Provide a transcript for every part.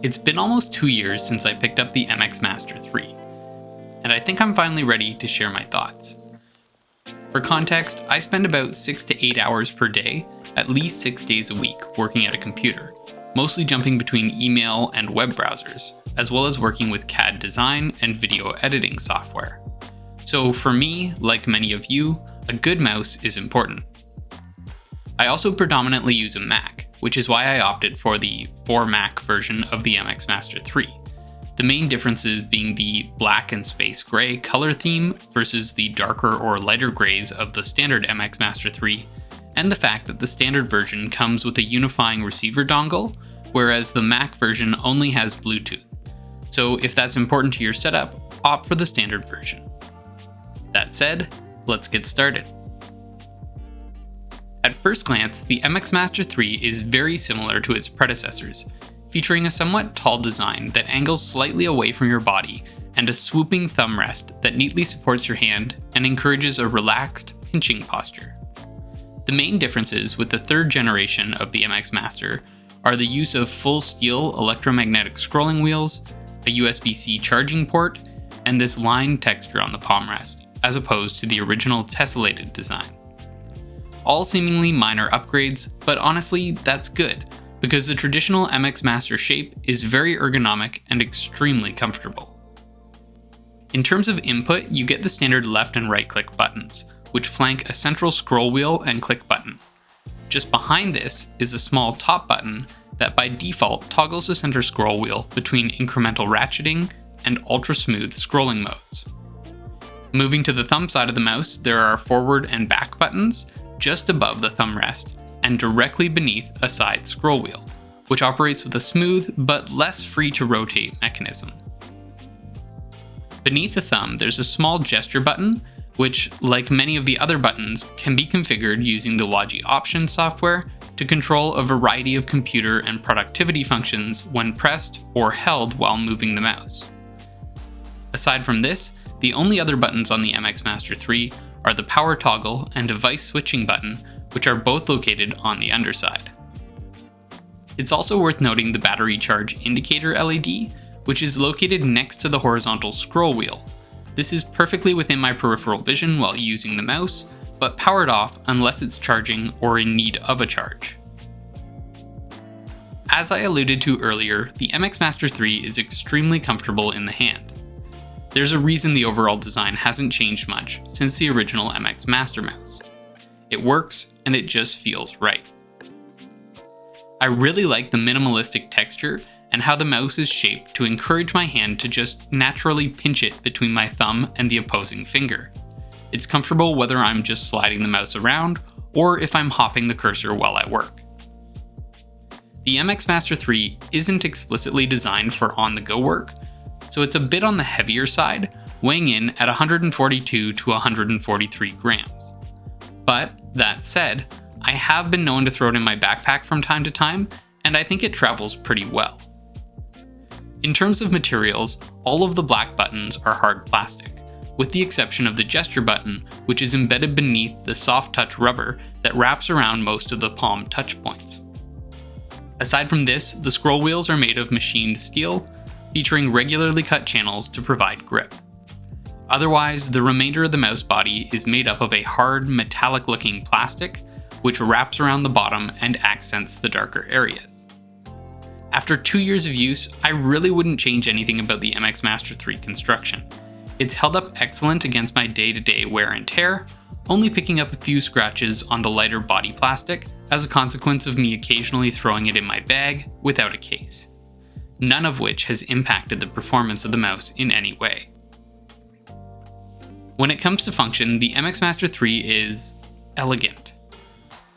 It's been almost 2 years since I picked up the MX Master 3, and I think I'm finally ready to share my thoughts. For context, I spend about 6 to 8 hours per day, at least 6 days a week, working at a computer, mostly jumping between email and web browsers, as well as working with CAD design and video editing software. So for me, like many of you, a good mouse is important. I also predominantly use a Mac, which is why I opted for the for Mac version of the MX Master 3. The main differences being the black and space gray color theme versus the darker or lighter grays of the standard MX Master 3, and the fact that the standard version comes with a unifying receiver dongle, whereas the Mac version only has Bluetooth. So if that's important to your setup, opt for the standard version. That said, let's get started. At first glance, the MX Master 3 is very similar to its predecessors, featuring a somewhat tall design that angles slightly away from your body and a swooping thumb rest that neatly supports your hand and encourages a relaxed, pinching posture. The main differences with the third generation of the MX Master are the use of full steel electromagnetic scrolling wheels, a USB-C charging port, and this lined texture on the palm rest, as opposed to the original tessellated design. All seemingly minor upgrades, but honestly, that's good, because the traditional MX Master shape is very ergonomic and extremely comfortable. In terms of input, you get the standard left and right click buttons, which flank a central scroll wheel and click button. Just behind this is a small top button that by default toggles the center scroll wheel between incremental ratcheting and ultra smooth scrolling modes. Moving to the thumb side of the mouse, there are forward and back buttons just above the thumb rest and directly beneath a side scroll wheel, which operates with a smooth but less free to rotate mechanism. Beneath the thumb, there's a small gesture button, which, like many of the other buttons, can be configured using the Logi Options software to control a variety of computer and productivity functions when pressed or held while moving the mouse. Aside from this, the only other buttons on the MX Master 3 are the power toggle and device switching button, which are both located on the underside. It's also worth noting the battery charge indicator LED, which is located next to the horizontal scroll wheel. This is perfectly within my peripheral vision while using the mouse, but powered off unless it's charging or in need of a charge. As I alluded to earlier, the MX Master 3 is extremely comfortable in the hand. There's a reason the overall design hasn't changed much since the original MX Master mouse. It works, and it just feels right. I really like the minimalistic texture and how the mouse is shaped to encourage my hand to just naturally pinch it between my thumb and the opposing finger. It's comfortable whether I'm just sliding the mouse around or if I'm hopping the cursor while I work. The MX Master 3 isn't explicitly designed for on-the-go work, so it's a bit on the heavier side, weighing in at 142 to 143 grams. But, that said, I have been known to throw it in my backpack from time to time, and I think it travels pretty well. In terms of materials, all of the black buttons are hard plastic, with the exception of the gesture button, which is embedded beneath the soft touch rubber that wraps around most of the palm touch points. Aside from this, the scroll wheels are made of machined steel, featuring regularly cut channels to provide grip. Otherwise, the remainder of the mouse body is made up of a hard, metallic-looking plastic, which wraps around the bottom and accents the darker areas. After 2 years of use, I really wouldn't change anything about the MX Master 3 construction. It's held up excellent against my day-to-day wear and tear, only picking up a few scratches on the lighter body plastic as a consequence of me occasionally throwing it in my bag without a case. None of which has impacted the performance of the mouse in any way. When it comes to function, the MX Master 3 is elegant.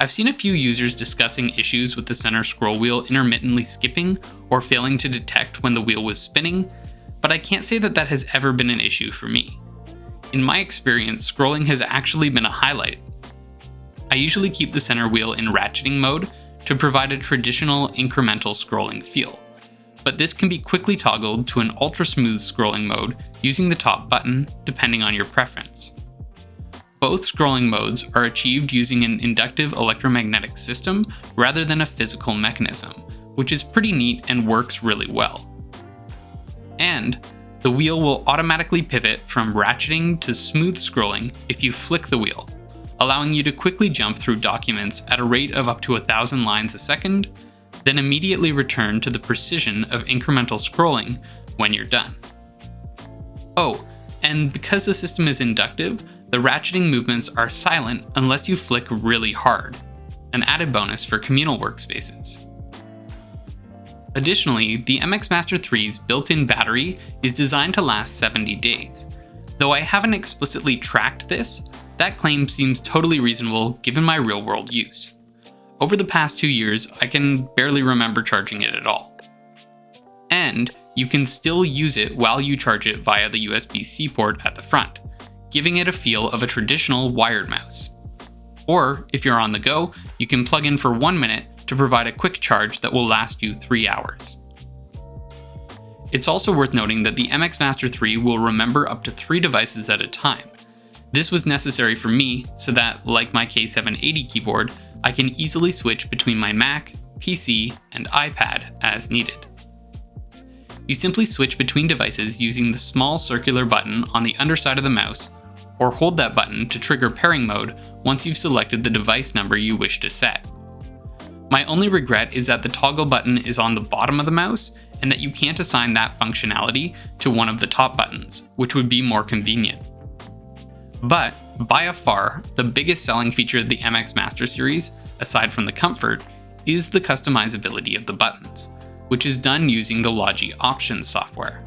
I've seen a few users discussing issues with the center scroll wheel intermittently skipping or failing to detect when the wheel was spinning, but I can't say that has ever been an issue for me. In my experience, scrolling has actually been a highlight. I usually keep the center wheel in ratcheting mode to provide a traditional incremental scrolling feel, but this can be quickly toggled to an ultra smooth scrolling mode using the top button, depending on your preference. Both scrolling modes are achieved using an inductive electromagnetic system rather than a physical mechanism, which is pretty neat and works really well. And the wheel will automatically pivot from ratcheting to smooth scrolling if you flick the wheel, allowing you to quickly jump through documents at a rate of up to 1,000 lines a second, then immediately return to the precision of incremental scrolling when you're done. Oh, and because the system is inductive, the ratcheting movements are silent unless you flick really hard, an added bonus for communal workspaces. Additionally, the MX Master 3's built-in battery is designed to last 70 days. Though I haven't explicitly tracked this, that claim seems totally reasonable given my real-world use. Over the past 2 years, I can barely remember charging it at all. And you can still use it while you charge it via the USB-C port at the front, giving it a feel of a traditional wired mouse. Or, if you're on the go, you can plug in for 1 minute to provide a quick charge that will last you 3 hours. It's also worth noting that the MX Master 3 will remember up to 3 devices at a time. This was necessary for me so that, like my K780 keyboard, I can easily switch between my Mac, PC, and iPad as needed. You simply switch between devices using the small circular button on the underside of the mouse, or hold that button to trigger pairing mode once you've selected the device number you wish to set. My only regret is that the toggle button is on the bottom of the mouse and that you can't assign that functionality to one of the top buttons, which would be more convenient. But, by far, the biggest selling feature of the MX Master series, aside from the comfort, is the customizability of the buttons, which is done using the Logi Options software.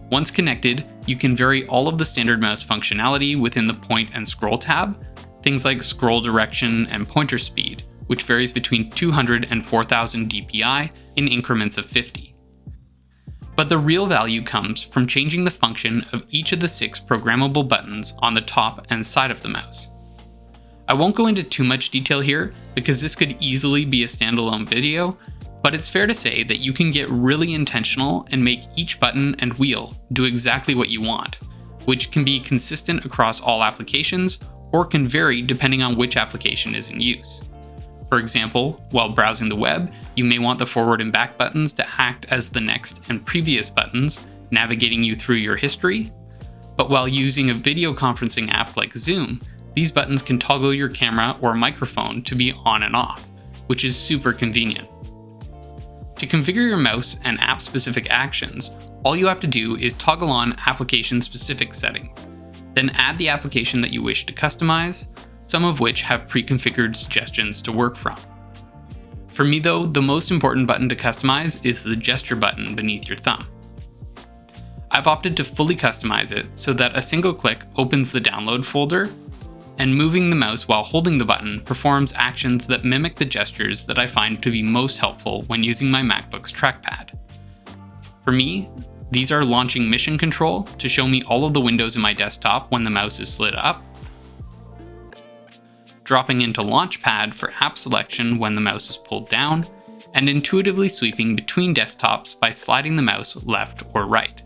Once connected, you can vary all of the standard mouse functionality within the point and scroll tab, things like scroll direction and pointer speed, which varies between 200 and 4000 dpi in increments of 50. But the real value comes from changing the function of each of the 6 programmable buttons on the top and side of the mouse. I won't go into too much detail here because this could easily be a standalone video, but it's fair to say that you can get really intentional and make each button and wheel do exactly what you want, which can be consistent across all applications or can vary depending on which application is in use. For example, while browsing the web, you may want the forward and back buttons to act as the next and previous buttons, navigating you through your history. But while using a video conferencing app like Zoom, these buttons can toggle your camera or microphone to be on and off, which is super convenient. To configure your mouse and app-specific actions, all you have to do is toggle on application-specific settings, then add the application that you wish to customize, some of which have pre-configured suggestions to work from. For me though, the most important button to customize is the gesture button beneath your thumb. I've opted to fully customize it so that a single click opens the download folder, and moving the mouse while holding the button performs actions that mimic the gestures that I find to be most helpful when using my MacBook's trackpad. For me, these are launching mission control to show me all of the windows in my desktop when the mouse is slid up, dropping into Launchpad for app selection when the mouse is pulled down, and intuitively sweeping between desktops by sliding the mouse left or right.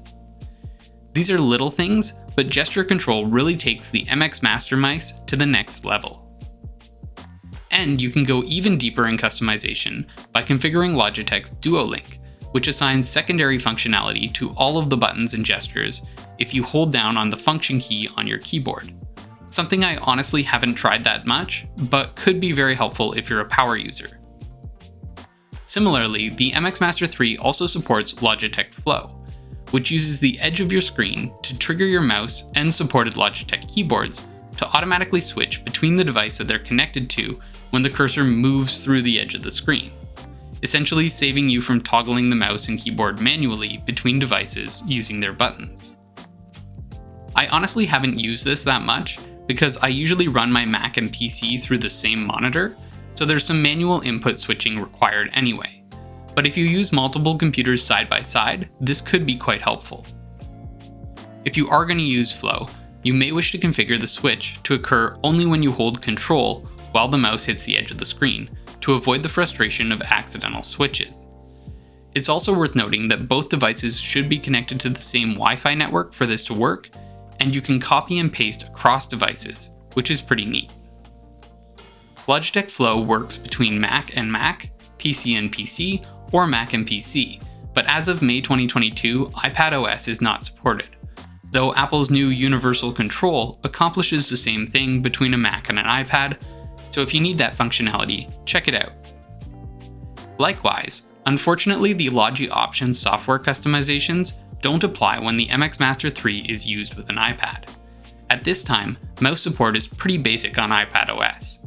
These are little things, but gesture control really takes the MX Master mice to the next level. And you can go even deeper in customization by configuring Logitech's Duo Link, which assigns secondary functionality to all of the buttons and gestures if you hold down on the function key on your keyboard. Something I honestly haven't tried that much, but could be very helpful if you're a power user. Similarly, the MX Master 3 also supports Logitech Flow, which uses the edge of your screen to trigger your mouse and supported Logitech keyboards to automatically switch between the device that they're connected to when the cursor moves through the edge of the screen, essentially saving you from toggling the mouse and keyboard manually between devices using their buttons. I honestly haven't used this that much, because I usually run my Mac and PC through the same monitor, so there's some manual input switching required anyway. But if you use multiple computers side by side, this could be quite helpful. If you are going to use Flow, you may wish to configure the switch to occur only when you hold Control while the mouse hits the edge of the screen, to avoid the frustration of accidental switches. It's also worth noting that both devices should be connected to the same Wi-Fi network for this to work, and you can copy and paste across devices, which is pretty neat. Logitech Flow works between Mac and Mac, PC and PC, or Mac and PC, but as of May 2022, iPadOS is not supported, though Apple's new Universal Control accomplishes the same thing between a Mac and an iPad, so if you need that functionality, check it out. Likewise, unfortunately the Logi Options software customizations don't apply when the MX Master 3 is used with an iPad. At this time, mouse support is pretty basic on iPadOS,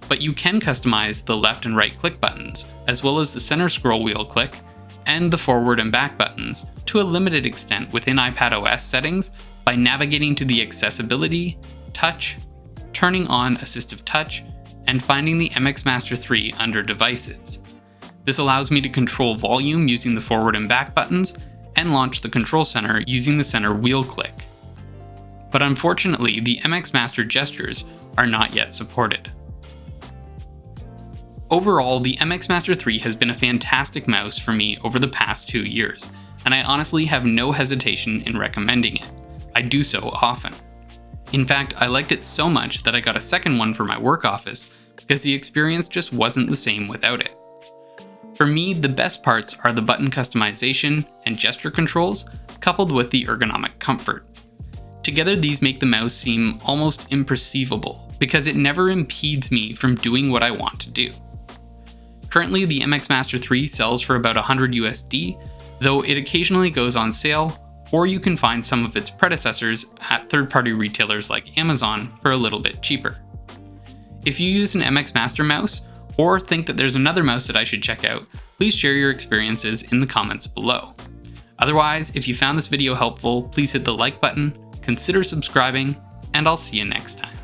but you can customize the left and right click buttons, as well as the center scroll wheel click, and the forward and back buttons to a limited extent within iPadOS settings by navigating to the Accessibility, Touch, turning on Assistive Touch, and finding the MX Master 3 under Devices. This allows me to control volume using the forward and back buttons, and launch the control center using the center wheel click. But unfortunately, the MX Master gestures are not yet supported. Overall, the MX Master 3 has been a fantastic mouse for me over the past 2 years, and I honestly have no hesitation in recommending it. I do so often. In fact, I liked it so much that I got a second one for my work office because the experience just wasn't the same without it. For me, the best parts are the button customization and gesture controls, coupled with the ergonomic comfort. Together, these make the mouse seem almost imperceivable because it never impedes me from doing what I want to do. Currently, the MX Master 3 sells for about $100 USD, though it occasionally goes on sale, or you can find some of its predecessors at third-party retailers like Amazon for a little bit cheaper. If you use an MX Master mouse, or think that there's another mouse that I should check out, please share your experiences in the comments below. Otherwise, if you found this video helpful, please hit the like button, consider subscribing, and I'll see you next time.